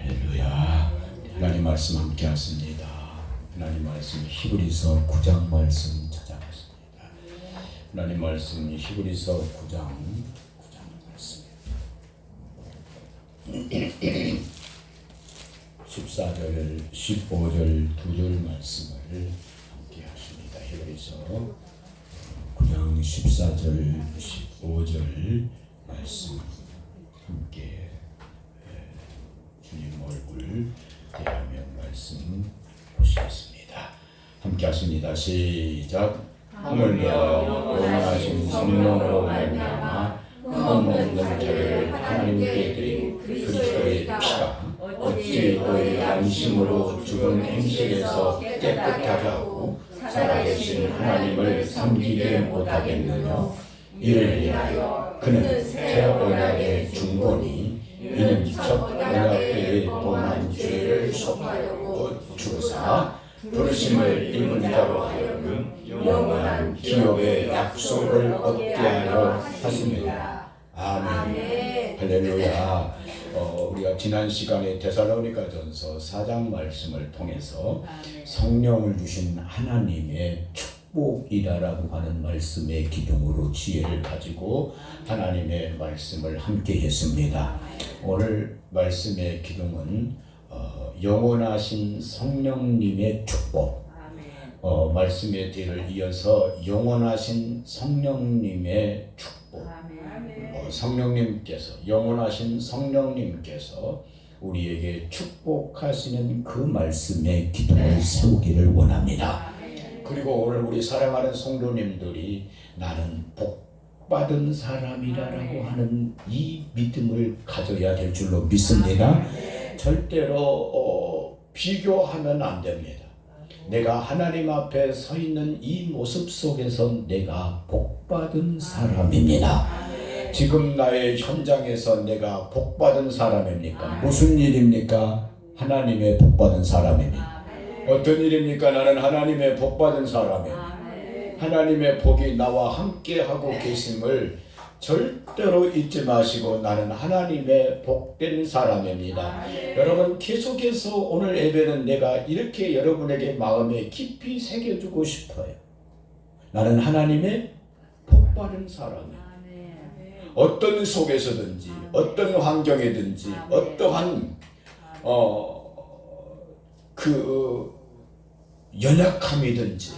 할렐루야. 하나님 말씀 함께 하십니다. 하나님 말씀 히브리서 9장 말씀 찾아보겠습니다. 하나님 말씀 히브리서 9장 말씀 14절 15절 2절 말씀을 함께 하십니다. 히브리서 9장 14절 15절 말씀 함께 주님 얼굴 대하며 말씀 보시겠습니다. 함께 하십니다. 시작. 하늘 내어 영원하신 성령으로 말미암아 흠없는 자를 하나님께 드린 그리스도의 피가 어찌 너희 안심으로 죽은 행실에서 깨끗하게 하고 살아계신 하나님을 섬기게 못하겠느냐. 이를 인하여 그는 새 언약의 중본이 이는 첫 언약의 범한 죄를 속하려고 주사 부르심을 입은 자로 하여금 영원한 기업의 약속을 얻게 하려 하십니다. 아멘. 할렐루야. 우리가 지난 시간에 데살로니가전서 4장 말씀을 통해서 성령을 주신 하나님의 축복이라고 하는 말씀의 기둥으로 지혜를 가지고 하나님의 말씀을 함께 했습니다. 오늘 말씀의 기둥은 영원하신 성령님의 축복. 말씀의 뒤를 이어서 영원하신 성령님의 축복. 영원하신 성령님께서 우리에게 축복하시는 그 말씀의 기둥을 세우기를 원합니다. 그리고 오늘 우리 사랑하는 성도님들이 나는 복받은 사람이라고 하는 이 믿음을 가져야 될 줄로 믿습니다. 절대로 비교하면 안 됩니다. 내가 하나님 앞에 서 있는 이 모습 속에서 내가 복받은 사람입니다. 지금 나의 현장에서 내가 복받은 사람입니까? 무슨 일입니까? 하나님의 복받은 사람입니다. 어떤 일입니까? 나는 하나님의 복받은 사람입니다. 하나님의 복이 나와 함께하고 계심을 절대로 잊지 마시고 나는 하나님의 복된 사람입니다. 여러분 계속해서 오늘 예배는 내가 이렇게 여러분에게 마음에 깊이 새겨주고 싶어요. 나는 하나님의 복받은 사람이에요. 어떤 속에서든지 어떤 환경에든지 어떠한 연약함이든지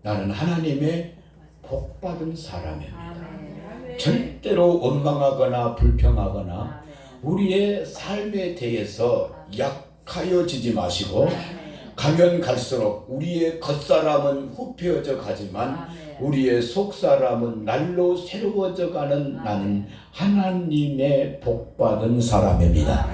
나는 하나님의 복받은 사람입니다. 절대로 원망하거나 불평하거나 우리의 삶에 대해서 약하여지지 마시고 가면 갈수록 우리의 겉사람은 후패어져 가지만 우리의 속사람은 날로 새로워져 가는 나는 하나님의 복받은 사람입니다.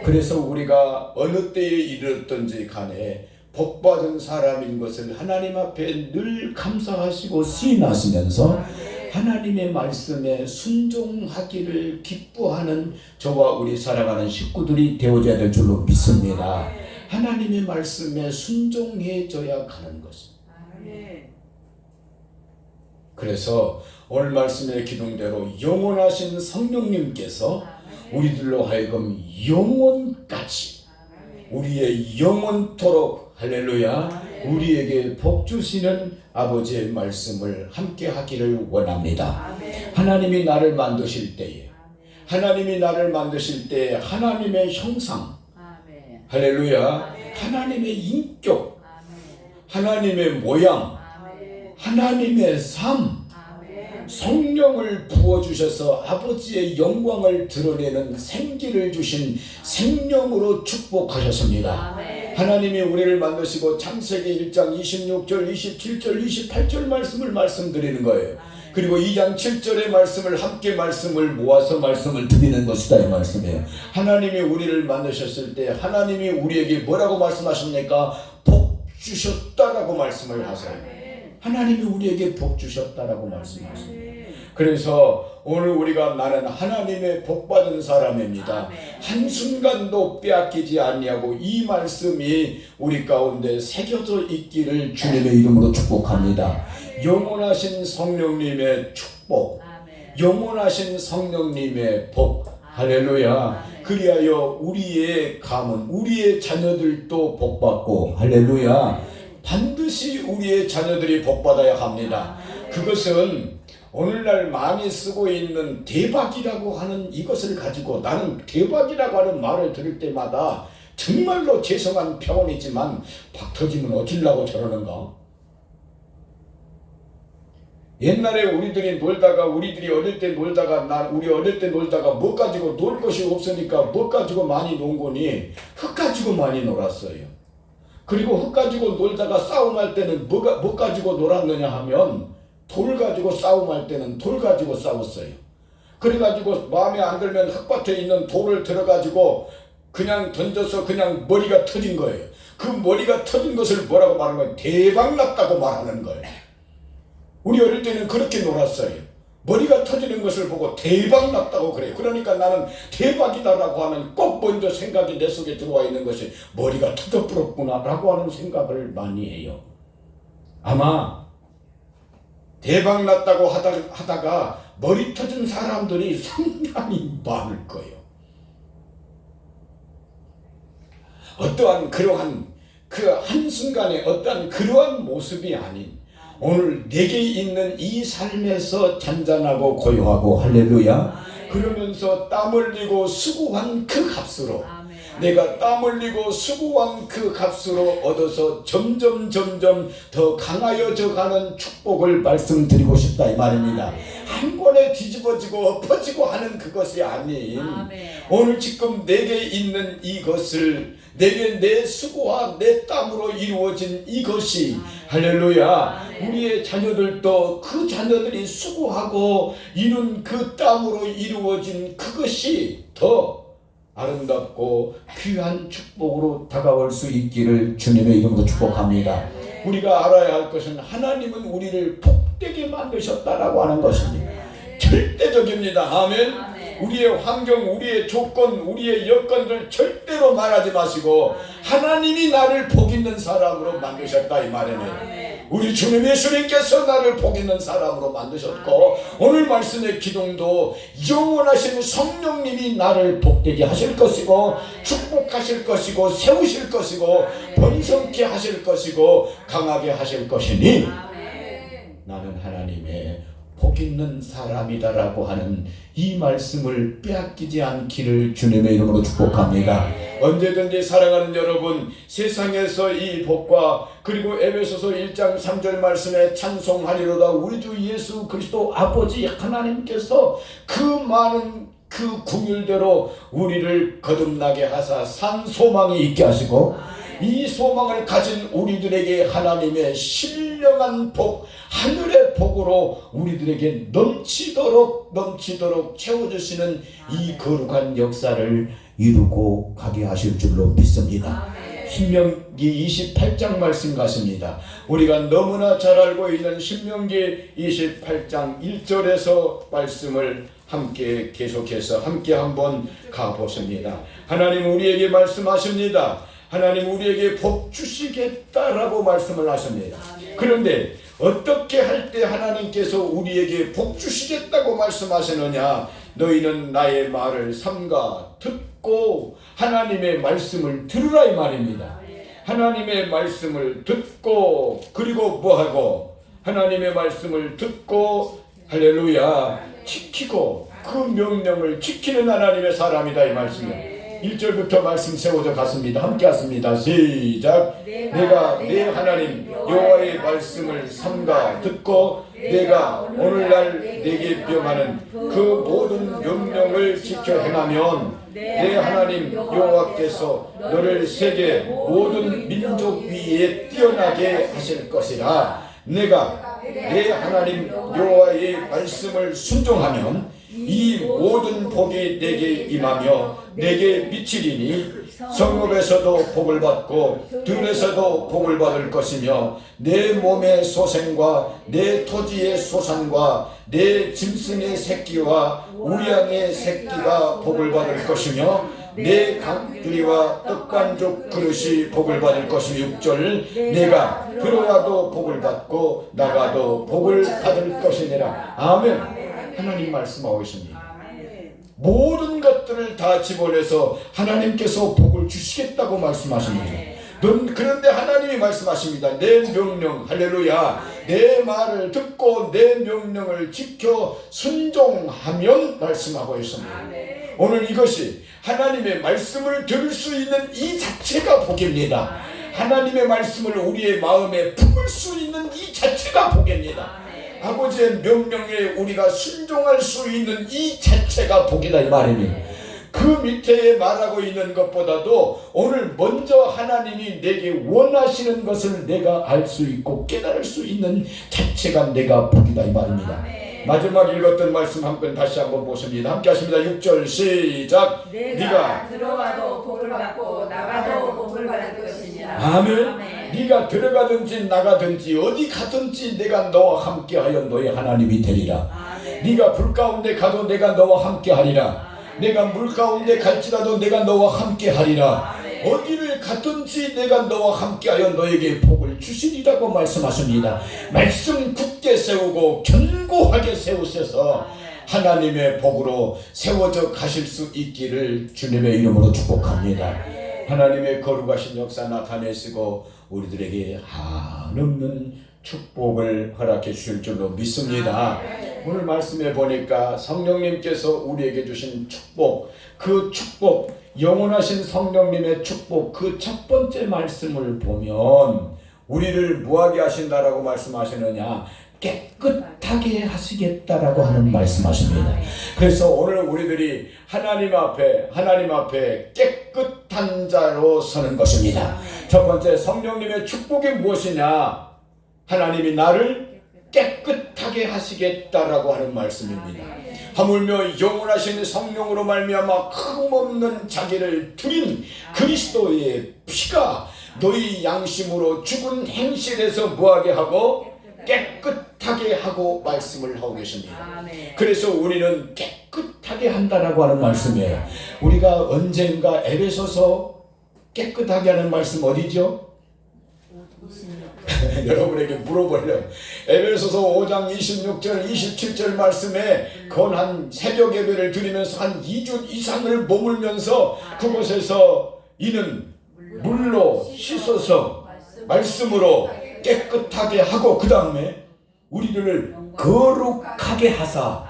그래서 우리가 어느 때에 이르렀든지 간에 복받은 사람인 것을 하나님 앞에 늘 감사하시고 시인하시면서 하나님의 말씀에 순종하기를 기뻐하는 저와 우리 사랑하는 식구들이 되어져야 될 줄로 믿습니다. 하나님의 말씀에 순종해져야 가는 것입니다. 그래서 오늘 말씀의 기둥대로 영원하신 성령님께서 우리들로 하여금 영원까지 우리의 영원토록 할렐루야 우리에게 복 주시는 아버지의 말씀을 함께 하기를 원합니다. 하나님이 나를 만드실 때에 하나님의 형상 할렐루야 하나님의 인격 하나님의 모양 하나님의 삶 성령을 부어주셔서 아버지의 영광을 드러내는 생기를 주신 생명으로 축복하셨습니다. 하나님이 우리를 만드시고 창세기 1장 26절 27절 28절 말씀을 말씀드리는 거예요. 그리고 2장 7절의 말씀을 함께 말씀을 모아서 말씀을 드리는 것이다 이 말씀이에요. 하나님이 우리를 만드셨을 때 하나님이 우리에게 뭐라고 말씀하십니까? 복 주셨다라고 말씀을 하세요. 하나님이 우리에게 복 주셨다라고 말씀하십니다. 그래서 오늘 우리가 나는 하나님의 복받은 사람입니다. 한순간도 빼앗기지 아니하고 이 말씀이 우리 가운데 새겨져 있기를 주님의 이름으로 축복합니다. 영원하신 성령님의 축복, 영원하신 성령님의 복, 할렐루야. 그리하여 우리의 가문, 우리의 자녀들도 복받고, 할렐루야, 반드시 우리의 자녀들이 복받아야 합니다. 그것은 오늘날 많이 쓰고 있는 대박이라고 하는 이것을 가지고, 나는 대박이라고 하는 말을 들을 때마다 정말로 죄송한 평언이지만 박 터지면 어찌려고 저러는가? 옛날에 우리들이 어릴 때 놀다가, 우리 어릴 때 놀다가 뭐 가지고 놀 것이 없으니까 뭐 가지고 많이 논 거니? 흙 가지고 많이 놀았어요. 그리고 흙 가지고 놀다가 싸움할 때는 뭐 가지고 놀았느냐 하면 돌 가지고 싸움할 때는 돌 가지고 싸웠어요. 그래가지고 마음에 안 들면 흙밭에 있는 돌을 들어가지고 그냥 던져서 그냥 머리가 터진 거예요. 그 머리가 터진 것을 뭐라고 말하는 거예요? 대박 났다고 말하는 거예요. 우리 어릴 때는 그렇게 놀았어요. 머리가 터지는 것을 보고 대박 났다고 그래요. 그러니까 나는 대박이다라고 하는 꼭 먼저 생각이 내 속에 들어와 있는 것이 머리가 터져버렸구나 라고 하는 생각을 많이 해요. 아마 대박 났다고 하다가 머리 터진 사람들이 상당히 많을 거예요. 어떠한 그러한 그 한순간에 어떠한 그러한 모습이 아닌 오늘 내게 있는 이 삶에서 잔잔하고 고요하고, 할렐루야, 그러면서 땀 흘리고 수고한 그 값으로, 내가 땀 흘리고 수고한 그 값으로 얻어서 점점 더 강하여져 가는 축복을 말씀드리고 싶다 이 말입니다. 한 번에 뒤집어지고 엎어지고 하는 그것이 아닌, 오늘 지금 내게 있는 이것을, 내게 내 수고와 내 땀으로 이루어진 이것이, 할렐루야, 우리의 자녀들도 그 자녀들이 수고하고 이룬 그 땀으로 이루어진 그것이 더 아름답고 귀한 축복으로 다가올 수 있기를 주님의 이름으로 축복합니다. 우리가 알아야 할 것은 하나님은 우리를 복되게 만드셨다라고 하는 것입니다. 절대적입니다. 아멘. 우리의 환경, 우리의 조건, 우리의 여건들 절대로 말하지 마시고 하나님이 나를 복 있는 사람으로 만드셨다 이 말이네요. 우리 주님 예수님께서 나를 복 있는 사람으로 만드셨고, 오늘 말씀의 기둥도 영원하신 성령님이 나를 복되게 하실 것이고 축복하실 것이고 세우실 것이고 번성케 하실 것이고 강하게 하실 것이니 나는 하나님의 복 있는 사람이다라고 하는 이 말씀을 빼앗기지 않기를 주님의 이름으로 축복합니다. 언제든지 사랑하는 여러분, 세상에서 이 복과, 그리고 에베소서 1장 3절 말씀에 찬송하리로다 우리 주 예수 그리스도 아버지 하나님께서 그 많은 그 궁율대로 우리를 거듭나게 하사 산 소망이 있게 하시고, 이 소망을 가진 우리들에게 하나님의 신령한 복, 하늘의 복으로 우리들에게 넘치도록 채워주시는 이 거룩한 역사를 이루고 가게 하실 줄로 믿습니다. 신명기 28장 말씀 같습니다. 우리가 너무나 잘 알고 있는 신명기 28장 1절에서 말씀을 함께 계속해서 함께 한번 가보십니다. 하나님 우리에게 말씀하십니다. 하나님 우리에게 복 주시겠다라고 말씀을 하십니다. 그런데 어떻게 할 때 하나님께서 우리에게 복 주시겠다고 말씀하시느냐? 너희는 나의 말을 삼가 듣고 하나님의 말씀을 들으라 이 말입니다. 하나님의 말씀을 듣고, 그리고 뭐하고? 하나님의 말씀을 듣고, 할렐루야, 지키고 그 명령을 지키는 하나님의 사람이다 이 말씀이에요. 1절부터 말씀 세워져 갔습니다. 함께 하십니다. 시작. 내가 내 하나님 여호와의 말씀을 삼가 듣고 내가 오늘날 내게 명하는 그 모든 명령을 지켜 행하면 내 하나님 여호와께서 너를 세계 모든 민족 위에 뛰어나게 하실 것이라. 내가 내 하나님 여호와의 말씀을 순종하면 이 모든 복이 내게 임하며 내게 미치리니 성읍에서도 복을 받고 들에서도 복을 받을 것이며 내 몸의 소생과 내 토지의 소산과 내 짐승의 새끼와 우리 양의 새끼가 복을 받을 것이며 내 강두리와 떡반죽 그릇이 복을 받을 것이며 6절 내가 들어와도 복을 받고 나가도 복을 받을 것이니라. 아멘. 하나님 말씀하고 있습니다. 모든 것들을 다 집어내서 하나님께서 복을 주시겠다고 말씀하십니다. 그런데 하나님이 말씀하십니다. 내 명령, 할렐루야, 내 말을 듣고 내 명령을 지켜 순종하면 말씀하고 있습니다. 오늘 이것이 하나님의 말씀을 들을 수 있는 이 자체가 복입니다. 하나님의 말씀을 우리의 마음에 품을 수 있는 이 자체가 복입니다. 아버지의 명령에 우리가 순종할 수 있는 이 자체가 복이다 이 말입니다. 그 밑에 말하고 있는 것보다도 오늘 먼저 하나님이 내게 원하시는 것을 내가 알 수 있고 깨달을 수 있는 자체가 내가 복이다 이 말입니다. 마지막 읽었던 말씀 한번 다시 한번 보십니다. 함께 하십니다. 6절 시작. 네가 들어가도 복을 받고 나가도 복을 받을 것이니라. 아멘. 네가 들어가든지 나가든지 어디 가든지 내가 너와 함께하여 너의 하나님이 되리라. 네가 불 가운데 가도 내가 너와 함께하리라. 내가 물 가운데 갈지라도 내가 너와 함께하리라. 어디를 가든지 내가 너와 함께하여 너에게 복을 주시리라고 말씀하십니다. 말씀 굳게 세우고 견고하게 세우셔서 하나님의 복으로 세워져 가실 수 있기를 주님의 이름으로 축복합니다. 하나님의 거룩하신 역사 나타내시고 우리들에게 한없는 축복을 허락해 주실 줄로 믿습니다. 오늘 말씀에 보니까 성령님께서 우리에게 주신 축복, 그 축복, 영원하신 성령님의 축복, 그 첫 번째 말씀을 보면 우리를 무하게 하신다라고 말씀하시느냐, 깨끗하게 하시겠다라고 하는 말씀하십니다. 그래서 오늘 우리들이 하나님 앞에 깨끗한 자로 서는 것입니다. 첫 번째 성령님의 축복이 무엇이냐? 하나님이 나를 깨끗하게 하시겠다라고 하는 말씀입니다. 하물며 영원하신 성령으로 말미암아 흠없는 자기를 드린 그리스도의 피가 너희 양심으로 죽은 행실에서 무하게 하고 깨끗하게 하고 말씀을 하고 계십니다. 그래서 우리는 깨끗하게 한다라고 하는 말씀이에요. 우리가 언젠가 에베소서 깨끗하게 하는 말씀 어디죠? 여러분에게 물어보려고 에베소서 5장 26절 27절 말씀에 건한 새벽 예배를 드리면서 한 2주 이상을 머물면서 그곳에서 이는 물로 씻어서 말씀으로 깨끗하게 하고 그 다음에 우리를 거룩하게 하사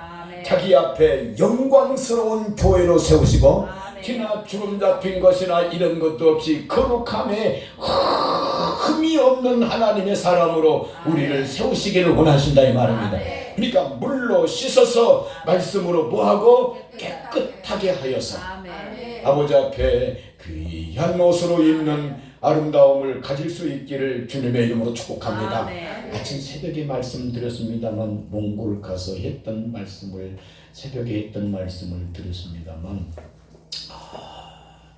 자기 앞에 영광스러운 교회로 세우시고 티나 주름 잡힌 것이나 이런 것도 없이 거룩함에 흠이 없는 하나님의 사람으로 우리를 세우시기를 원하신다 이 말입니다. 그러니까 물로 씻어서 말씀으로 뭐하고 깨끗하게 하여서 아버지 앞에 귀한 옷으로 입는 아름다움을 가질 수 있기를 주님의 이름으로 축복합니다. 아침 새벽에 말씀드렸습니다만 몽골 가서 했던 말씀을 새벽에 했던 말씀을 드렸습니다만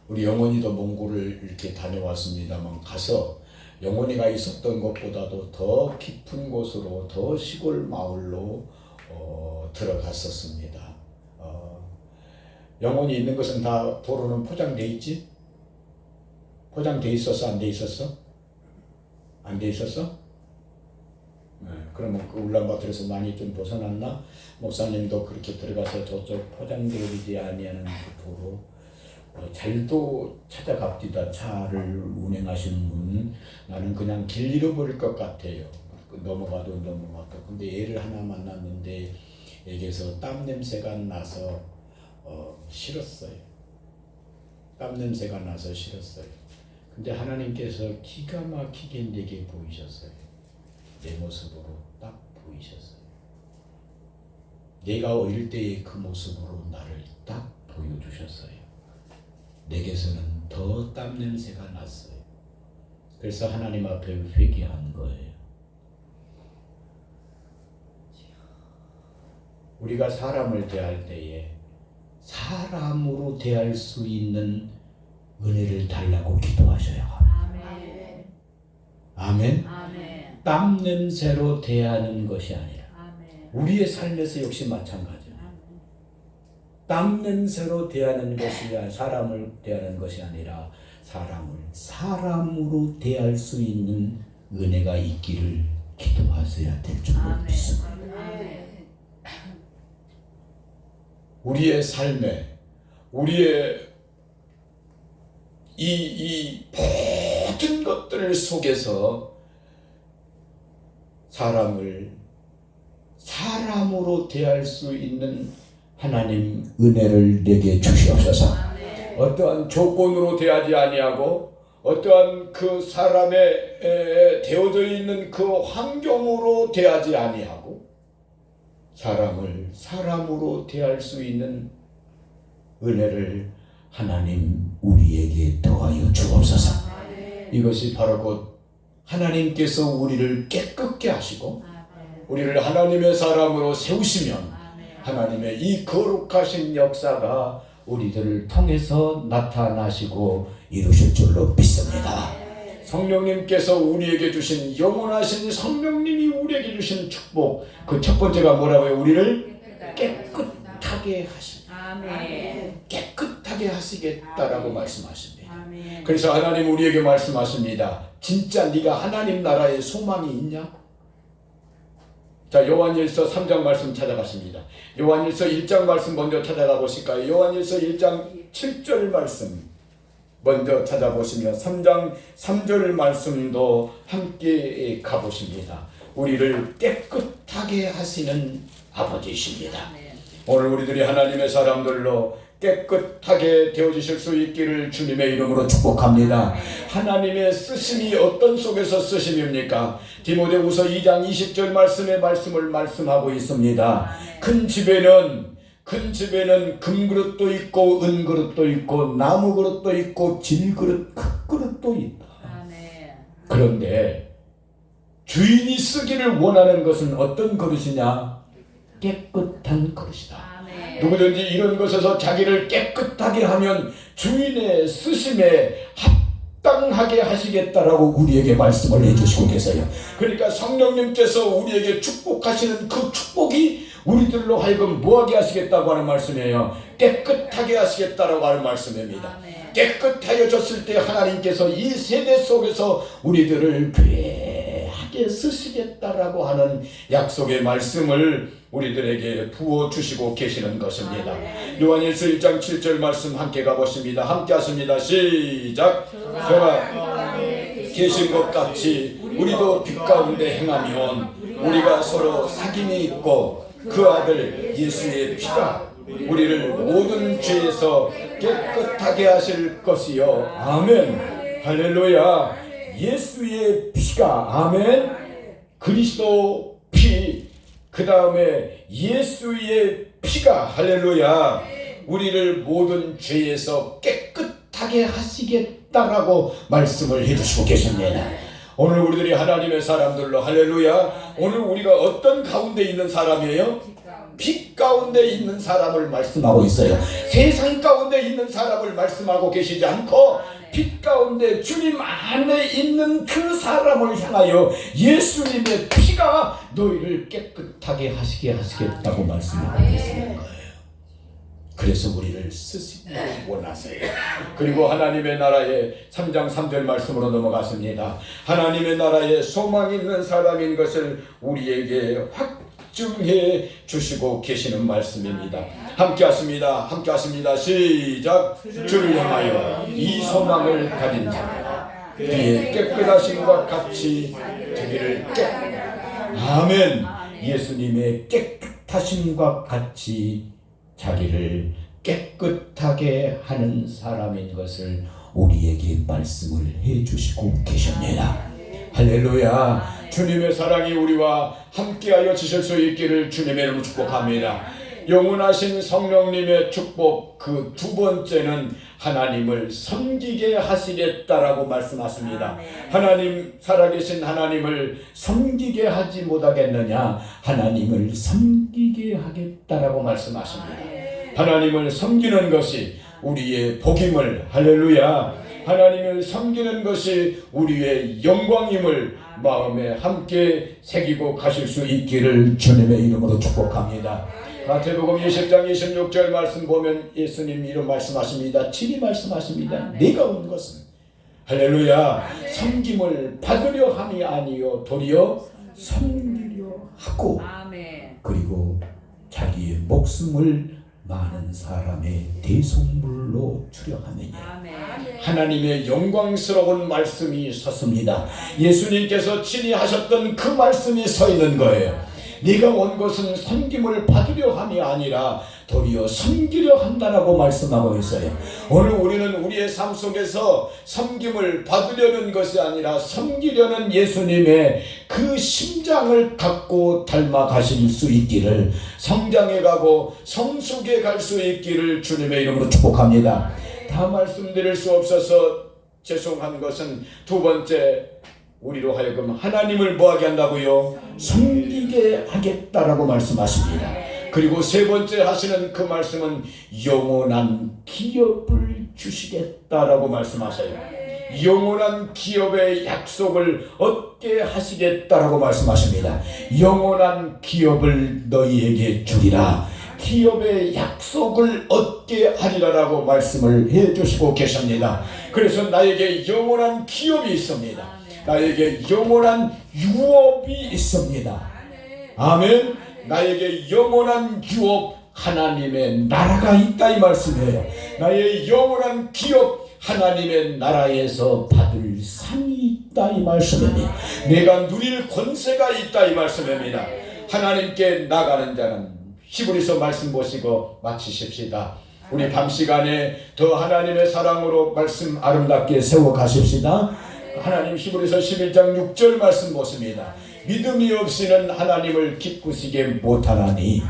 우리 영원이도 몽골을 이렇게 다녀왔습니다만 가서 영원이가 있었던 것보다도 더 깊은 곳으로 더 시골 마을로 들어갔었습니다. 영원이 있는 것은 다 도로는 포장돼 있지? 포장돼 있었어? 안 돼 있었어? 안 돼 있었어? 네, 그러면 그 울란바토르에서 많이 좀 벗어났나? 목사님도 그렇게 들어가서 저쪽 포장되지 아니하는 그 도로 잘도 찾아갑디다. 차를 운행하시는 분은 나는 그냥 길 잃어버릴 것 같아요. 넘어가도. 근데 애를 하나 만났는데 애에서 땀 냄새가 나서 싫었어요. 땀 냄새가 나서 싫었어요. 근데 하나님께서 기가 막히게 내게 보이셨어요. 내 모습으로 딱 보이셨어요. 내가 어릴 때의 그 모습으로 나를 딱 보여주셨어요. 내게서는 더 땀 냄새가 났어요. 그래서 하나님 앞에 회개한 거예요. 우리가 사람을 대할 때에 사람으로 대할 수 있는 은혜를 달라고 기도하셔야 합니다. 아멘. 아멘. 땀 냄새로 대하는 것이 아니라 아멘. 우리의 삶에서 역시 마찬가지입니다. 땀 냄새로 대하는 것이 사람을 대하는 것이 아니라 사람을 사람으로 대할 수 있는 은혜가 있기를 기도하셔야 될 줄로 믿습니다. 우리의 삶에 우리의 이 모든 것들 속에서 사람을 사람으로 대할 수 있는 하나님 은혜를 내게 주시옵소서. 어떠한 조건으로 대하지 아니하고 어떠한 그 사람의 되어져 있는 그 환경으로 대하지 아니하고 사람을 사람으로 대할 수 있는 은혜를 하나님 우리에게 더하여 주옵소서. 이것이 바로 곧 하나님께서 우리를 깨끗게 하시고 우리를 하나님의 사람으로 세우시면 하나님의 이 거룩하신 역사가 우리들을 통해서 나타나시고 이루실 줄로 믿습니다. 성령님께서 우리에게 주신 영원하신 성령님이 우리에게 주신 축복, 그 첫 번째가 뭐라고요? 우리를 깨끗하게 깨끗하게 하시겠다라고 말씀하십니다. 그래서 하나님 우리에게 말씀하십니다. 진짜 네가 하나님 나라에 소망이 있냐? 자, 요한일서 3장 말씀 찾아가십니다. 요한일서 1장 말씀 먼저 찾아가 보실까요? 요한일서 1장 7절 말씀 먼저 찾아보시면 3장 3절 말씀도 함께 가보십니다. 우리를 깨끗하게 하시는 아버지이십니다. 오늘 우리들이 하나님의 사람들로 깨끗하게 되어지실 수 있기를 주님의 이름으로 축복합니다. 하나님의 쓰심이 어떤 속에서 쓰심입니까? 디모데후서 2장 20절 말씀의 말씀을 말씀하고 있습니다. 큰 집에는 금그릇도 있고 은그릇도 있고 나무그릇도 있고 질그릇 흙그릇도 있다. 그런데 주인이 쓰기를 원하는 것은 어떤 그릇이냐? 깨끗한 그릇이다. 누구든지 이런 것에서 자기를 깨끗하게 하면 주인의 쓰심에 합당하게 하시겠다라고 우리에게 말씀을 해주시고 계세요. 그러니까 성령님께서 우리에게 축복하시는 그 축복이 우리들로 하여금 뭐하게 하시겠다고 하는 말씀이에요. 깨끗하게 하시겠다라고 하는 말씀입니다. 깨끗하여졌을 때 하나님께서 이 세대 속에서 우리들을 귀하게 쓰시겠다라고 하는 약속의 말씀을 우리들에게 부어주시고 계시는 것입니다. 요한일서 1장 7절 말씀 함께 가보십니다. 함께 하십니다. 시작. 저가 계신 것 같이 우리도 빛 가운데 행하면 우리가 서로 사귐이 있고 그 아들 예수의 피가 우리를 모든 죄에서 깨끗하게 하실 것이요. 아멘. 할렐루야. 예수의 피가, 아멘. 그리스도 피, 그 다음에 예수의 피가, 할렐루야, 우리를 모든 죄에서 깨끗하게 하시겠다라고 말씀을 해주시고 계십니다. 오늘 우리들이 하나님의 사람들로, 할렐루야, 오늘 우리가 어떤 가운데 있는 사람이에요? 빛 가운데 있는 사람을 말씀하고 있어요. 세상 가운데 있는 사람을 말씀하고 계시지 않고 빛 가운데 주님 안에 있는 그 사람을 향하여 예수님의 피가 너희를 깨끗하게 하시게 하시겠다고 말씀하고 계시는 거예요. 그래서 우리를 쓰시기 원하세요. 그리고 하나님의 나라의 3장 3절 말씀으로 넘어갔습니다. 하나님의 나라에 소망 있는 사람인 것을 우리에게 확증해 주시고 계시는 말씀입니다. 함께 하십니다. 함께 하십니다. 시작. 주를 향하여 이 소망을 가진 자가 그의 깨끗하심과 같이 자기를 아멘. 예수님의 깨끗하심과 같이 자기를 깨끗하게 하는 사람인 것을 우리에게 말씀을 해주시고 계십니다. 할렐루야. 주님의 사랑이 우리와 함께하여 지실 수 있기를 주님의 이름으로 축복합니다. 영원하신 성령님의 축복, 그 두 번째는 하나님을 섬기게 하시겠다라고 말씀하십니다. 하나님, 살아계신 하나님을 섬기게 하지 못하겠느냐? 하나님을 섬기게 하겠다라고 말씀하십니다. 하나님을 섬기는 것이 우리의 복임을, 할렐루야, 하나님을 섬기는 것이 우리의 영광임을 마음에 함께 새기고 가실 수 있기를 주님의 이름으로 축복합니다. 마태복음 20장 26절 말씀 보면 예수님 이런 말씀하십니다. 친히 말씀하십니다. 내가 온 것은, 할렐루야, 섬김을 받으려 함이 아니요 도리어 섬기려 하고, 그리고 자기의 목숨을 많은 사람의 대속물로 주려하느니 아멘. 하나님의 영광스러운 말씀이 섰습니다. 예수님께서 친히 하셨던 그 말씀이 서 있는 거예요. 네가 온 것은 섬김을 받으려 함이 아니라 도리어 섬기려 한다라고 말씀하고 있어요. 오늘 우리는 우리의 삶 속에서 섬김을 받으려는 것이 아니라 섬기려는 예수님의 그 심장을 갖고 닮아 가실 수 있기를, 성장해 가고 성숙해 갈 수 있기를 주님의 이름으로 축복합니다. 다 말씀드릴 수 없어서 죄송한 것은 두 번째, 우리로 하여금 하나님을 뭐하게 한다고요? 섬기게 하겠다라고 말씀하십니다. 그리고 세 번째 하시는 그 말씀은 영원한 기업을 주시겠다라고 말씀하셔요. 영원한 기업의 약속을 얻게 하시겠다라고 말씀하십니다. 영원한 기업을 너희에게 주리라, 기업의 약속을 얻게 하리라라고 말씀을 해주시고 계십니다. 그래서 나에게 영원한 기업이 있습니다. 나에게 영원한 유업이 있습니다. 아멘. 나에게 영원한 유업, 하나님의 나라가 있다 이 말씀이에요. 나의 영원한 기업, 하나님의 나라에서 받을 상이 있다 이 말씀입니다. 내가 누릴 권세가 있다 이 말씀입니다. 하나님께 나가는 자는, 히브리서 말씀 보시고 마치십시다. 우리 밤 시간에 더 하나님의 사랑으로 말씀 아름답게 세워 가십시다. 하나님 히브리서 11장 6절 말씀 보십니다. 믿음이 없이는 하나님을 기쁘시게 못하나니.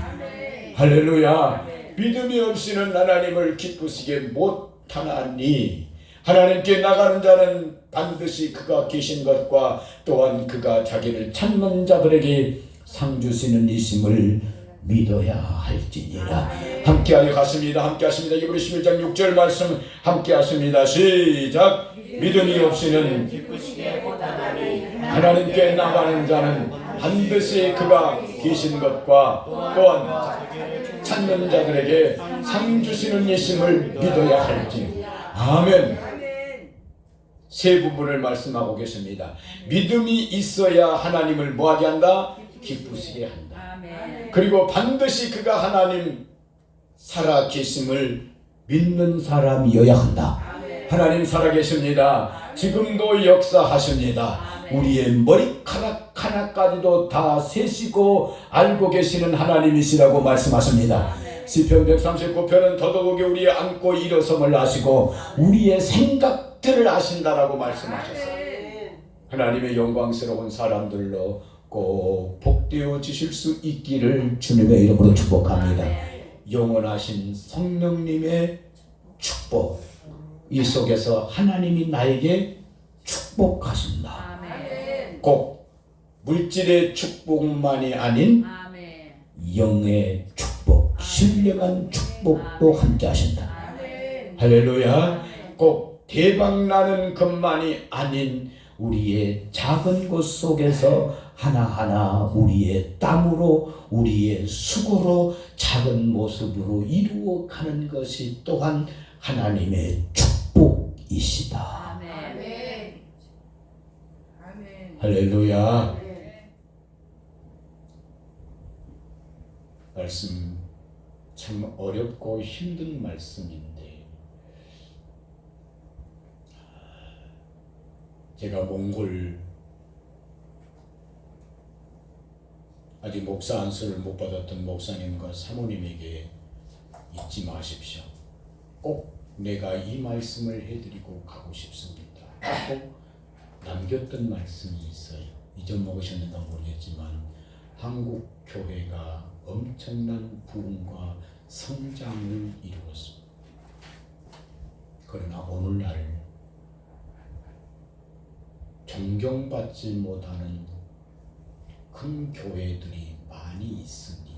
할렐루야. 믿음이 없이는 하나님을 기쁘시게 못하나니. 하나님께 나가는 자는 반드시 그가 계신 것과 또한 그가 자기를 찾는 자들에게 상 주시는 이심을 믿어야 할지니라. 함께하여 가십니다. 함께하십니다. 이브리 11장 6절 말씀 함께하십니다. 시작. 믿음이 없이는 하나님께 나가는 자는 반드시 그가 계신 것과 또한 찾는 자들에게 상 주시는 이심을 믿어야 할지. 아멘. 세 부분을 말씀하고 계십니다. 믿음이 있어야 하나님을 뭐하게 한다? 기쁘시게 한다. 그리고 반드시 그가 하나님 살아 계심을 믿는 사람이어야 한다. 하나님 살아계십니다. 지금도 역사하십니다. 우리의 머리카락 하나까지도 다 세시고 알고 계시는 하나님이시라고 말씀하십니다. 시편 139편은 더더욱이 우리의 안고 일어섬을 아시고 우리의 생각들을 아신다라고 말씀하셨어요. 하나님의 영광스러운 사람들로 꼭 복되어 주실 수 있기를 주님의 이름으로 축복합니다. 영원하신 성령님의 축복, 이 속에서 하나님이 나에게 축복하신다. 꼭 물질의 축복만이 아닌 영의 축복, 신령한 축복도 함께 하신다. 할렐루야. 꼭 대박나는 것만이 아닌 우리의 작은 것 속에서 하나하나 우리의 땀으로, 우리의 수고로, 작은 모습으로 이루어가는 것이 또한 하나님의 축복이시다. 아멘. 할렐루야. 말씀 참 어렵고 힘든 말씀인데, 제가 몽골 아직 목사 안수를 못 받았던 목사님과 사모님에게 잊지 마십시오. 꼭 내가 이 말씀을 해드리고 가고 싶습니다. 꼭 남겼던 말씀이 있어요. 잊어먹으셨는가 모르겠지만 한국 교회가 엄청난 부흥과 성장을 이루었습니다. 그러나 오늘날 존경받지 못하는 큰 교회들이 많이 있으니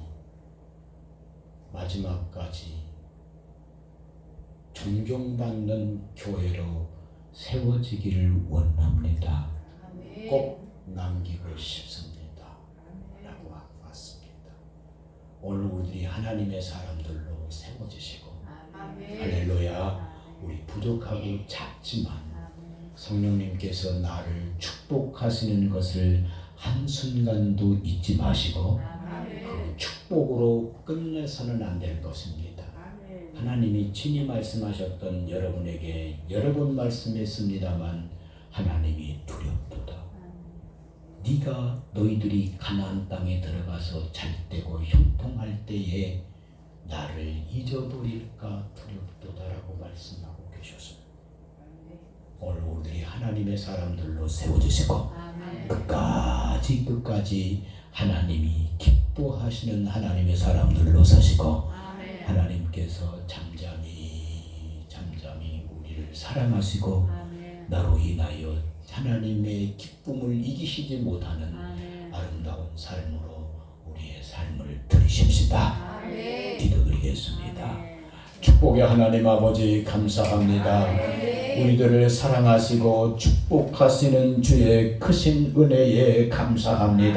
마지막까지 존경받는 교회로 세워지기를 원합니다. 꼭 남기고 싶습니다. 라고 왔습니다. 오늘 우리들이 하나님의 사람들로 세워지시고, 할렐루야. 우리 부족하고 작지만 성령님께서 나를 축복하시는 것을 한순간도 잊지 마시고 그 축복으로 끝내서는 안 될 것입니다. 하나님이 친히 말씀하셨던 여러분에게 여러 번 말씀했습니다만 하나님이 두렵도다. 네가 너희들이 가나안 땅에 들어가서 잘되고 형통할 때에 나를 잊어버릴까 두렵도다라고 말씀하고 계셨습니다. 오늘 우리들이 하나님의 사람들로 세워지시고 끝까지 하나님이 기뻐하시는 하나님의 사람들로 사시고 하나님께서 잠잠히 우리를 사랑하시고 나로 인하여 하나님의 기쁨을 이기시지 못하는 아름다운 삶으로 우리의 삶을 들으십시다. 기도드리겠습니다. 축복의 하나님 아버지 감사합니다. 우리들을 사랑하시고 축복하시는 주의 크신 은혜에 감사합니다.